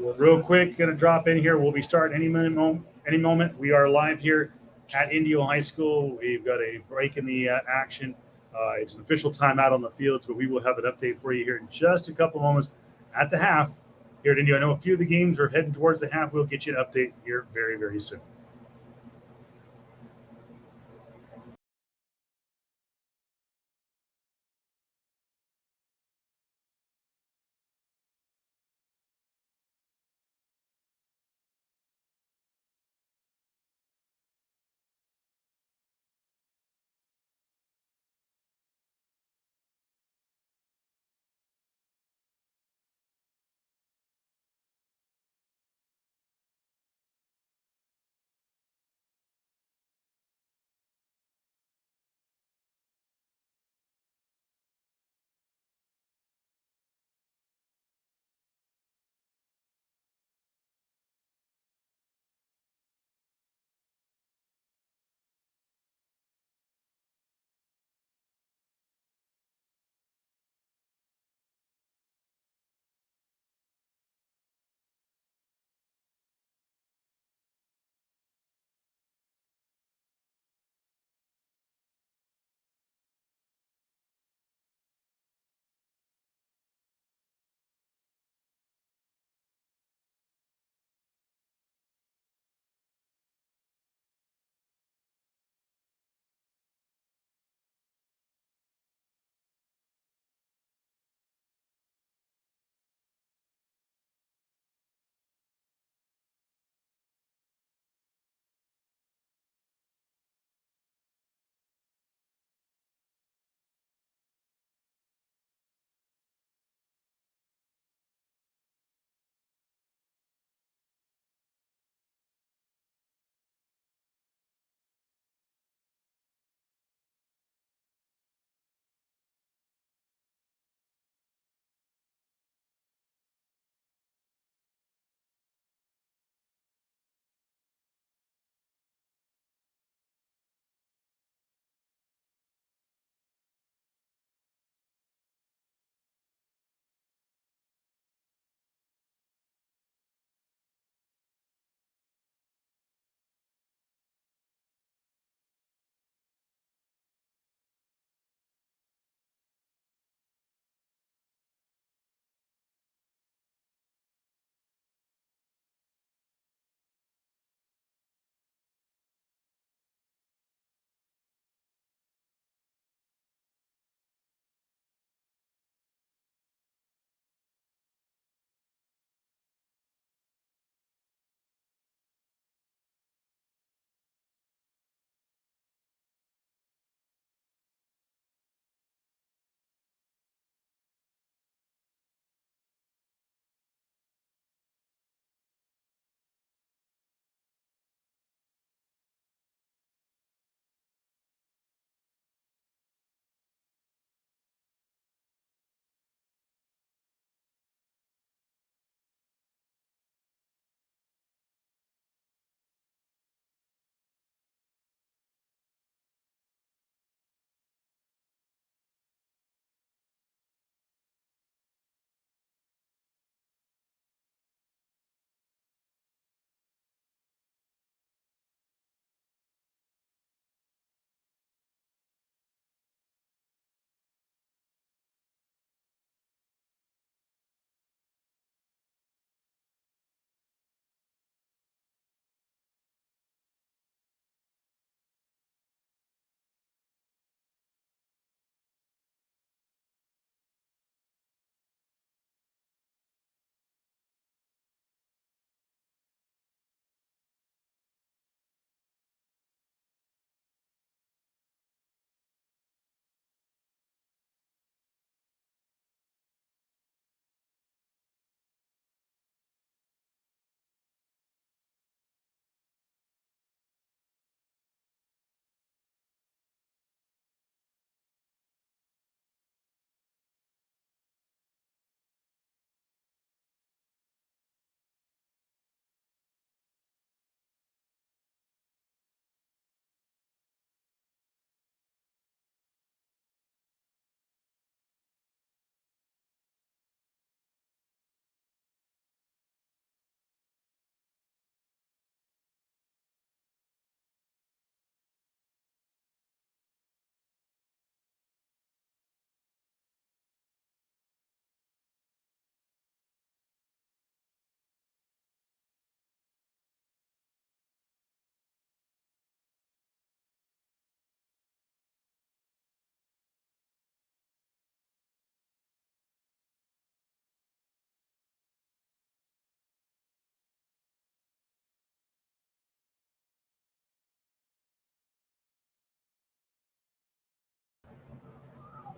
Real quick, going to drop in here. We'll be starting any minute, any moment. We are live here at Indio High School. We've got a break in the action. It's an official timeout on the fields, but we will have an update for you here in just a couple moments at the half here at Indio. I know a few of the games are heading towards the half. We'll get you an update here very, very soon.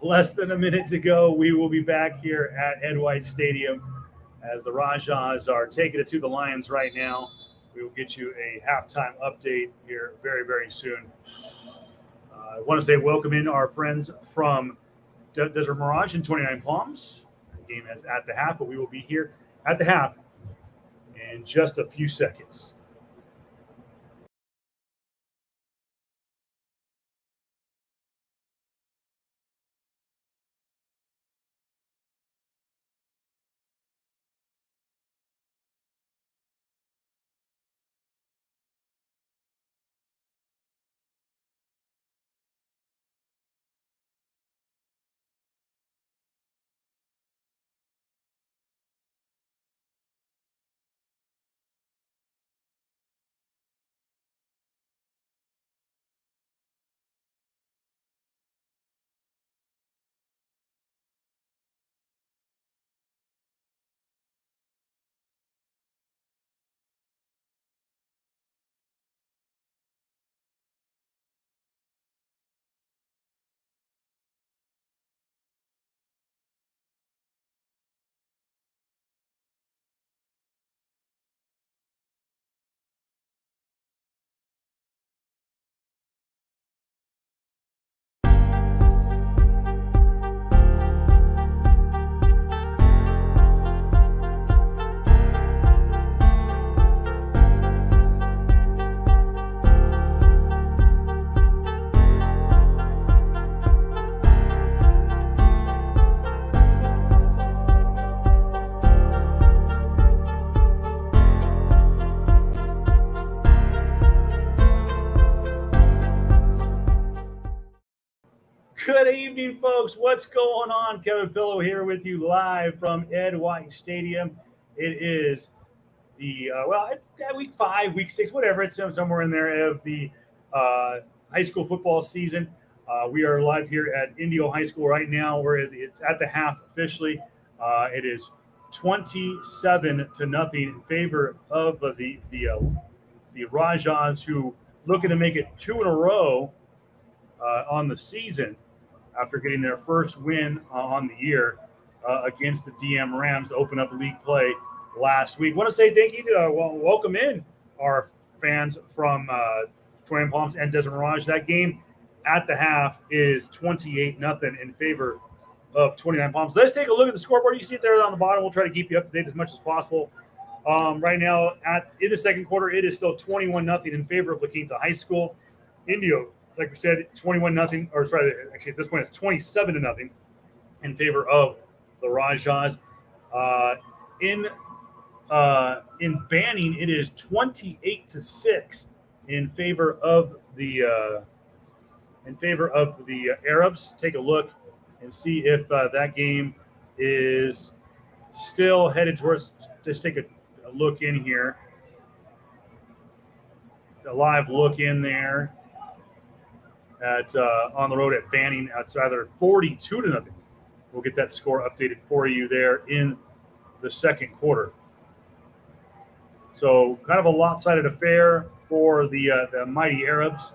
less than a minute to go. We will be back here at Ed White Stadium as the Rajas are taking it to the Lions right now. We will get you a halftime update here very, very soon. I want to say welcome in our friends from Desert Mirage and 29 Palms. The game is at the half, but we will be here at the half in just a few seconds. Good evening, folks. What's going on? Kevin Pillow here with you live from Ed White Stadium. It is the week 5, week 6, whatever. It's somewhere in there of the high school football season. We are live here at Indio High School right now, where it's at the half officially. It is 27-0 in favor of the Rajas, who looking to make it 2 in a row on the season, after getting their first win on the year against the DM Rams to open up league play last week. I want to say thank you to welcome in our fans from Twin Palms and Desert Mirage. That game at the half is 28-0 in favor of 29 Palms. Let's take a look at the scoreboard. You see it there on the bottom. We'll try to keep you up to date as much as possible. Right now, in the second quarter, it is still 21-0 in favor of La Quinta High School. Indio, like we said, 21-0, or sorry, actually at this point it's 27-0 in favor of the Rajas. In Banning, it is 28-6 in favor of the Arabs. Take a look and see if that game is still headed towards. Just take a look in here. A live look in there. At on the road at Banning, it's either 42-0. We'll get that score updated for you there in the second quarter. So kind of a lopsided affair for the mighty Arabs.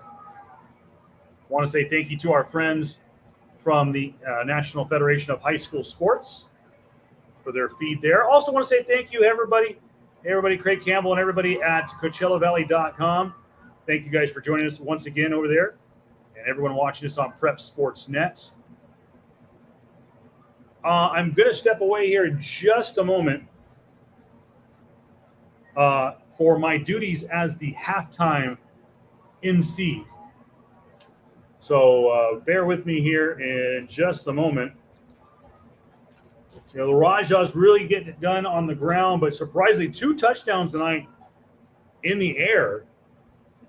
Want to say thank you to our friends from the National Federation of High School Sports for their feed there. Also want to say thank you, everybody, Craig Campbell and everybody at CoachellaValley.com. Thank you guys for joining us once again over there. And everyone watching us on Prep Sports Net. I'm going to step away here in just a moment for my duties as the halftime MC. So bear with me here in just a moment. You know, the Rajas really getting it done on the ground, but surprisingly, 2 touchdowns tonight in the air.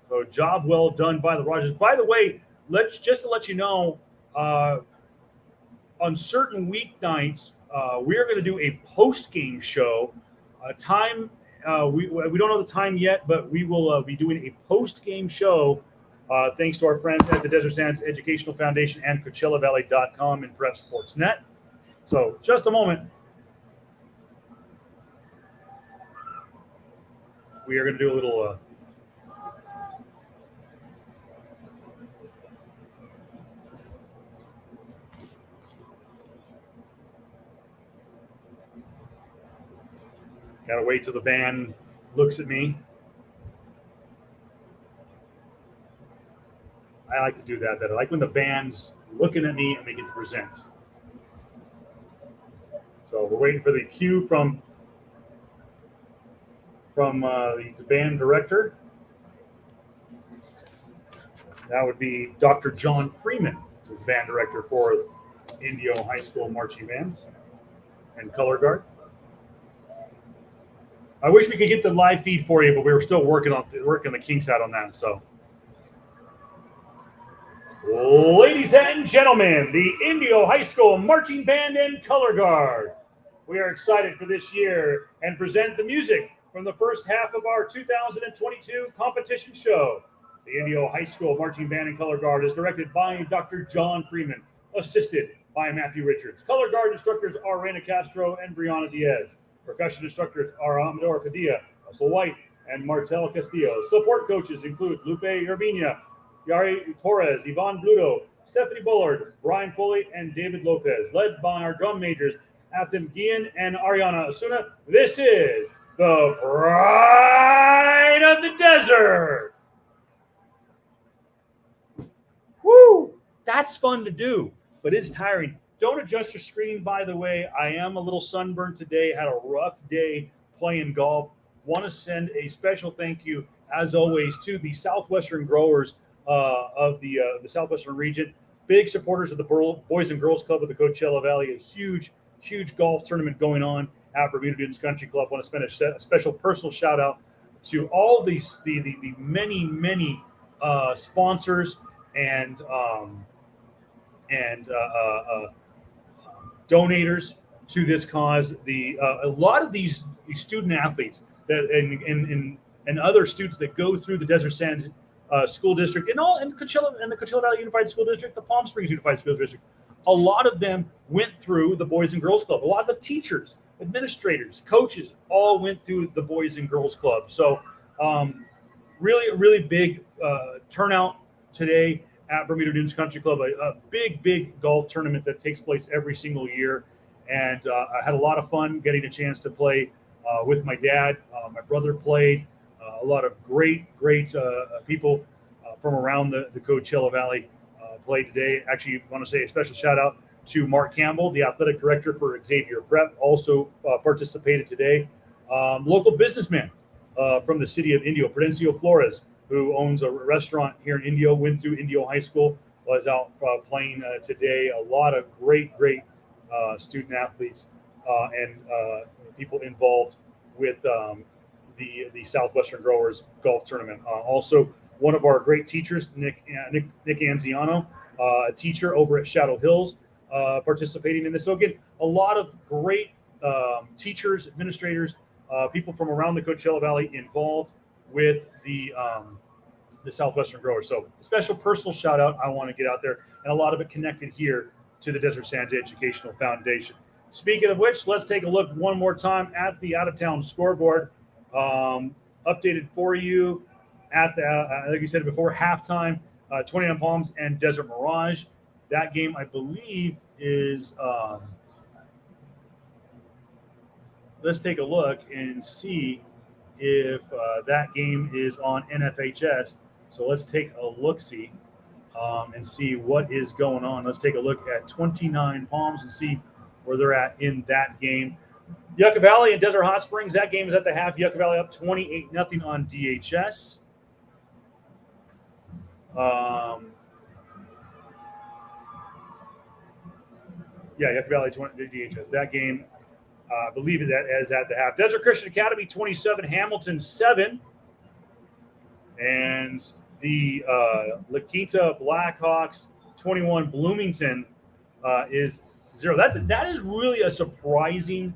So job well done by the Rajas. By the way, just to let you know, on certain weeknights, we are going to do a post-game show. Time we don't know the time yet, but we will be doing a post-game show. Thanks to our friends at the Desert Sands Educational Foundation and CoachellaValley.com and Prep Sports Net. So just a moment. We are going to do a little. Gotta wait till the band looks at me. I like to do that better. I like when the band's looking at me and we get to present. So we're waiting for the cue from the band director. That would be Dr. John Freeman, who's the band director for Indio High School marching bands and color guard. I wish we could get the live feed for you, but we were still working the kinks out on that. So, ladies and gentlemen, the Indio High School marching band and color guard. We are excited for this year and present the music from the first half of our 2022 competition show. The Indio High School marching band and color guard is directed by Dr. John Freeman, assisted by Matthew Richards. Color guard instructors are Reina Castro and Brianna Diaz. Percussion instructors are Amador Padilla, Russell White, and Martel Castillo. Support coaches include Lupe Urbina, Yari Torres, Yvonne Bluto, Stephanie Bullard, Brian Foley, and David Lopez. Led by our drum majors, Atham Guillen and Ariana Asuna. This is the Pride of the Desert. Woo! That's fun to do, but it's tiring. Don't adjust your screen, by the way. I am a little sunburned today. Had a rough day playing golf. Want to send a special thank you, as always, to the Southwestern growers of the Southwestern region. Big supporters of the Boys and Girls Club of the Coachella Valley. A huge golf tournament going on at Bermuda Dunes Country Club. Want to spend a special personal shout out to all the many sponsors and donators to this cause. A lot of these student athletes that and other students that go through the Desert Sands School District and the Coachella Valley Unified School District, the Palm Springs Unified School District, a lot of them went through the Boys and Girls Club. A lot of the teachers, administrators, coaches all went through the Boys and Girls Club. So really big turnout today at Bermuda Dunes Country Club, a big golf tournament that takes place every single year. And I had a lot of fun getting a chance to play with my dad. My brother played. A lot of great people from around the Coachella Valley played today. Actually, I want to say a special shout out to Mark Campbell, the athletic director for Xavier Prep, also participated today. Local businessman from the city of Indio, Prudencio Flores, who owns a restaurant here in Indio, went through Indio High School, was out playing today. A lot of great student athletes and people involved with the Southwestern Growers Golf Tournament. Also, one of our great teachers, Nick Anziano, a teacher over at Shadow Hills, participating in this. So again, a lot of great teachers, administrators, people from around the Coachella Valley involved with the Southwestern Growers. So a special personal shout out I want to get out there, and a lot of it connected here to the Desert Sands Educational Foundation. Speaking of which, let's take a look one more time at the out-of-town scoreboard. Updated for you at the, like you said before, halftime, 29 Palms and Desert Mirage. That game, I believe, is let's take a look and see if that game is on NFHS. So let's take a look-see and see what is going on. Let's take a look at 29 Palms and see where they're at in that game. Yucca Valley and Desert Hot Springs, that game is at the half. Yucca Valley up 28-0 on DHS. Yucca Valley 20 DHS. That game, I believe that is at the half. Desert Christian Academy 27, Hamilton 7. And the La Blackhawks 21, Bloomington is 0. That is really a surprising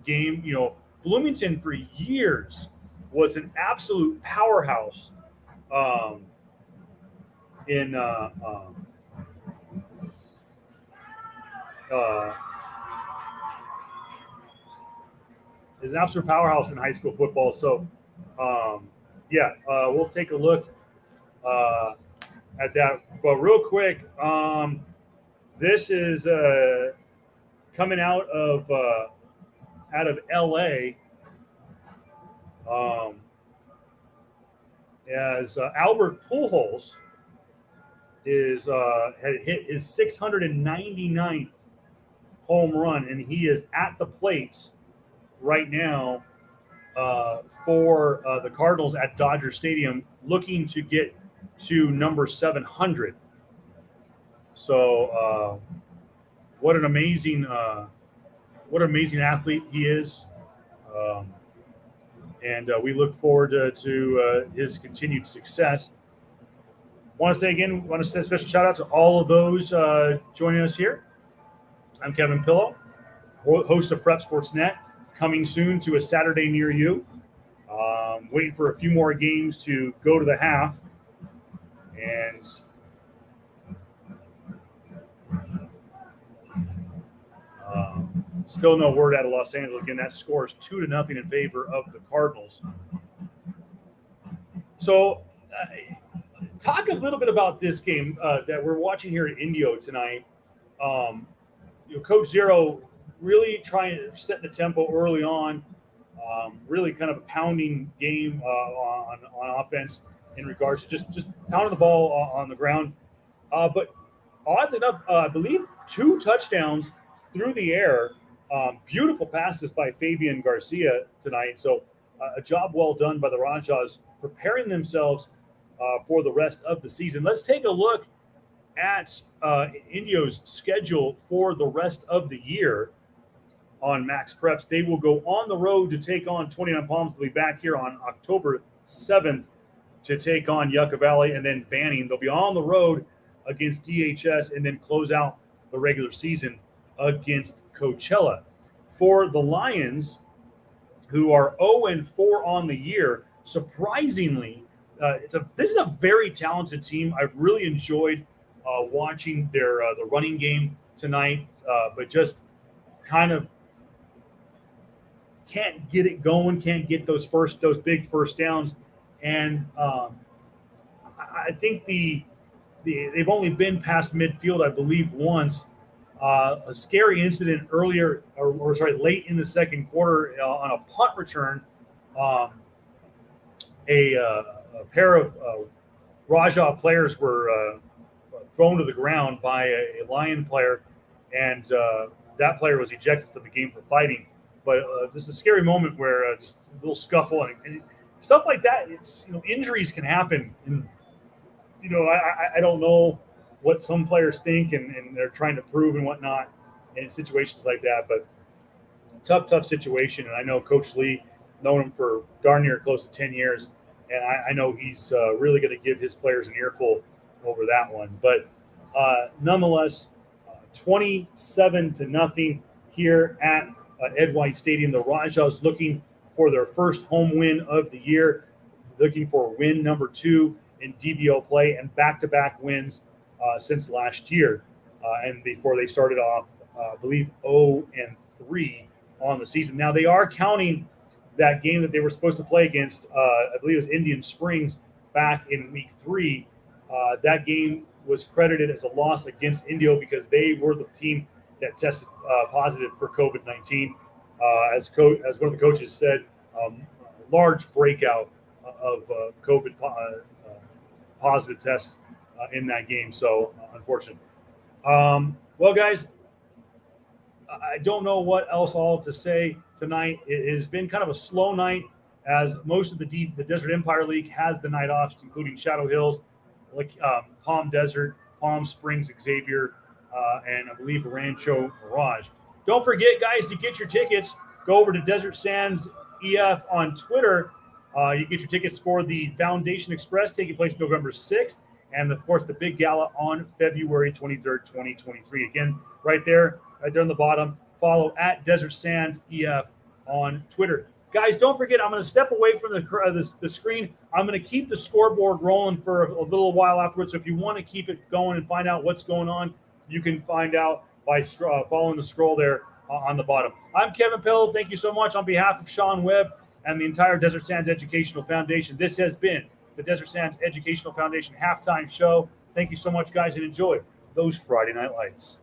game. You know, Bloomington for years was an absolute powerhouse in is an absolute powerhouse in high school football. So we'll take a look at that. But real quick, this is coming out of out of LA, as Albert Pujols had hit his 699th home run, and he is at the plate right now for the Cardinals at Dodger Stadium, looking to get to number 700. So, what an amazing athlete he is, and we look forward to his continued success. Want to say a special shout out to all of those joining us here. I'm Kevin Pillow, host of Prep Sports Net, coming soon to a Saturday near you. Waiting for a few more games to go to the half, and still no word out of Los Angeles. Again, that score is 2-0 in favor of the Cardinals. So, talk a little bit about this game that we're watching here at Indio tonight. Coach Zero really trying to set the tempo early on. Really kind of a pounding game on offense in regards to just pounding the ball on the ground. But oddly enough, I believe 2 touchdowns through the air. Beautiful passes by Fabian Garcia tonight. So a job well done by the Rajas, preparing themselves for the rest of the season. Let's take a look at Indio's schedule for the rest of the year on Max Preps. They will go on the road to take on 29 Palms. They'll be back here on October 7th to take on Yucca Valley and then Banning. They'll be on the road against DHS and then close out the regular season against Coachella. For the Lions, who are 0-4 on the year, surprisingly, this is a very talented team. I really enjoyed watching their the running game tonight, but just kind of can't get it going, can't get those big first downs, and I think they've only been past midfield, I believe, once. A scary incident late in the second quarter on a punt return. A pair of Raja players were thrown to the ground by a Lion player, and that player was ejected from the game for fighting. But just a scary moment where just a little scuffle and stuff like that. It's injuries can happen, and I don't know what some players think and they're trying to prove and whatnot in situations like that. But tough situation. And I know Coach Lee, known him for darn near close to 10 years, and I know he's really going to give his players an earful over that one. But nonetheless, 27-0 here at Ed White Stadium. The Rajas looking for their first home win of the year, looking for win number 2 in DBO play and back-to-back wins since last year. And before they started off, I believe 0-3 on the season. Now they are counting that game that they were supposed to play against, I believe it was Indian Springs back in week 3. That game was credited as a loss against Indio because they were the team that tested positive for COVID-19. As one of the coaches said, large breakout of COVID positive tests in that game. So unfortunate. Well, guys, I don't know what else all to say tonight. It has been kind of a slow night, as most of the Desert Empire League has the night off, including Shadow Hills, Palm Desert, Palm Springs, Xavier, and I believe Rancho Mirage. Don't forget, guys, to get your tickets, go over to Desert Sands EF on Twitter. You get your tickets for the Foundation Express taking place November 6th, and of course the big gala on February 23rd, 2023. Again, right there on the bottom. Follow at Desert Sands EF on Twitter. Guys, don't forget, I'm going to step away from the screen. I'm going to keep the scoreboard rolling for a little while afterwards. So if you want to keep it going and find out what's going on, you can find out by following the scroll there on the bottom. I'm Kevin Pill. Thank you so much on behalf of Sean Webb and the entire Desert Sands Educational Foundation. This has been the Desert Sands Educational Foundation halftime show. Thank you so much, guys, and enjoy those Friday Night Lights.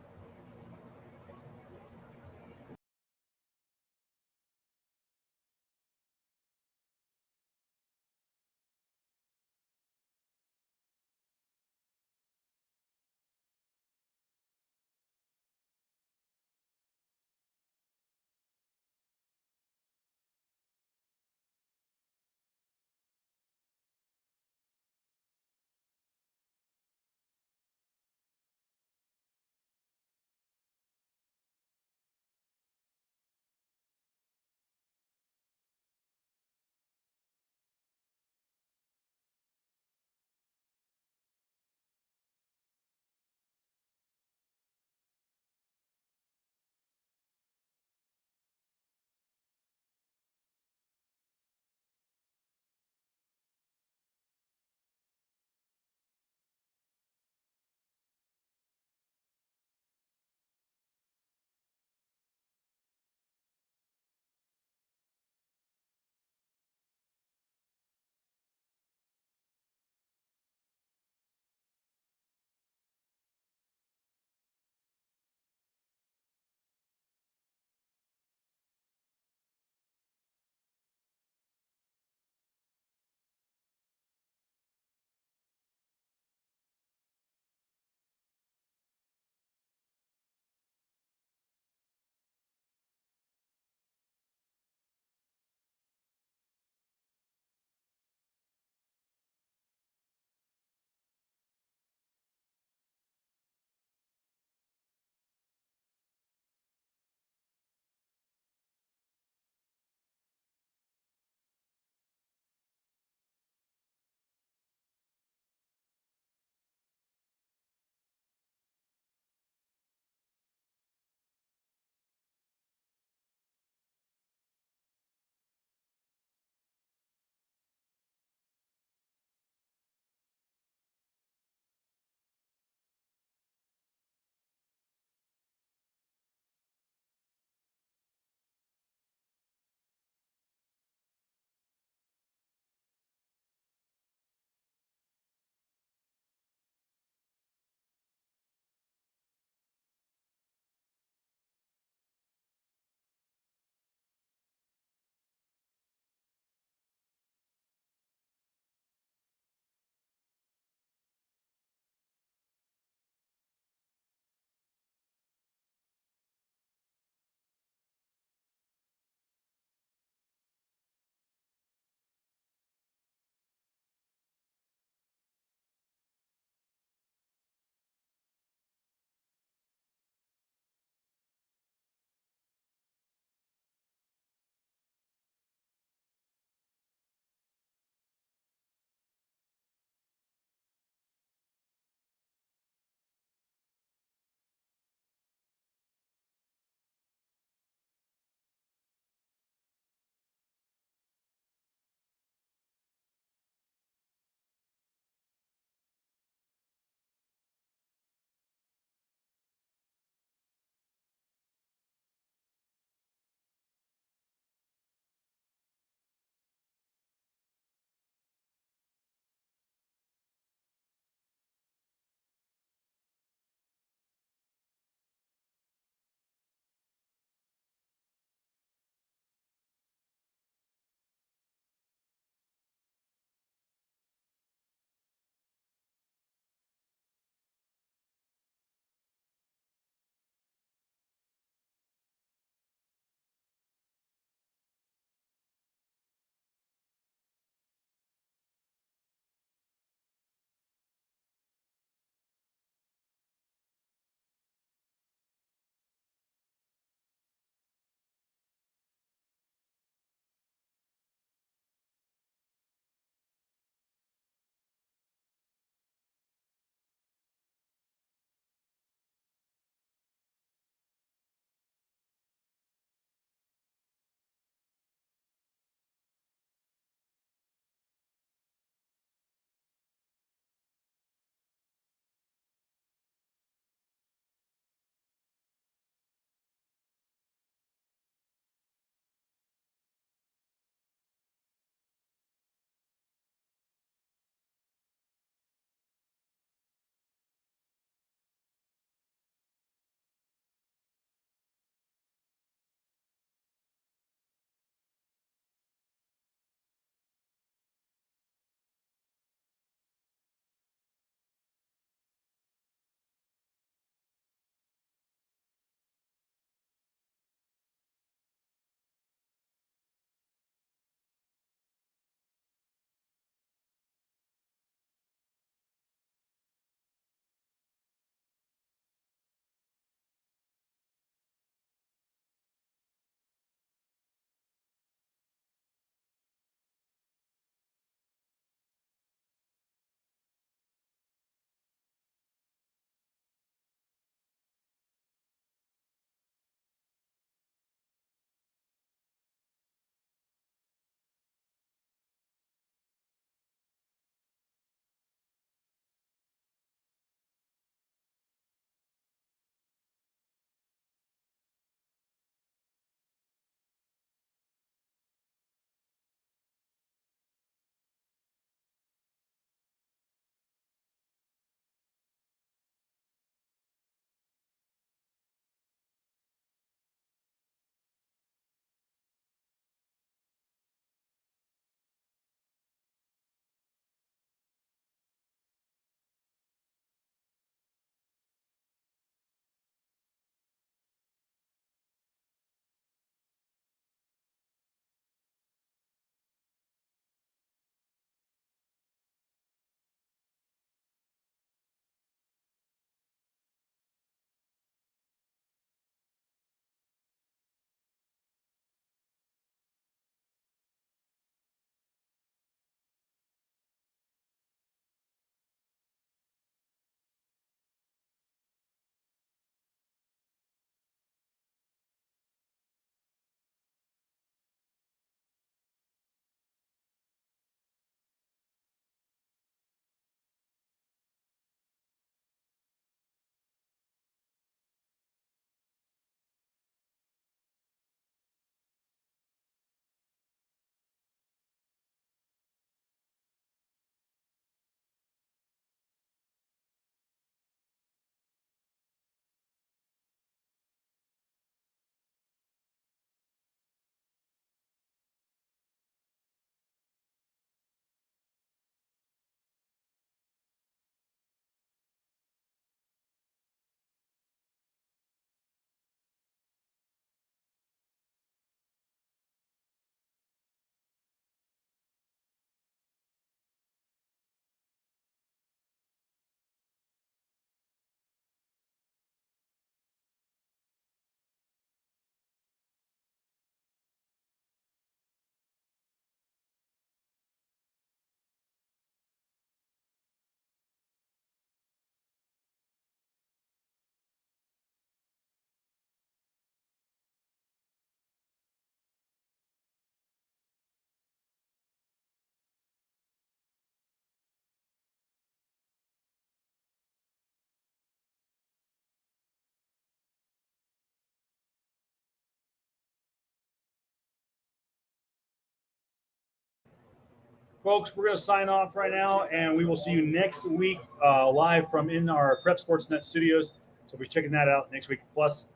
folks, we're going to sign off right now, and we will see you next week live from in our Prep Sportsnet studios. So we'll be checking that out next week. Plus,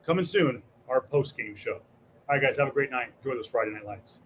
coming soon, our post-game show. All right, guys, have a great night. Enjoy those Friday Night Lights.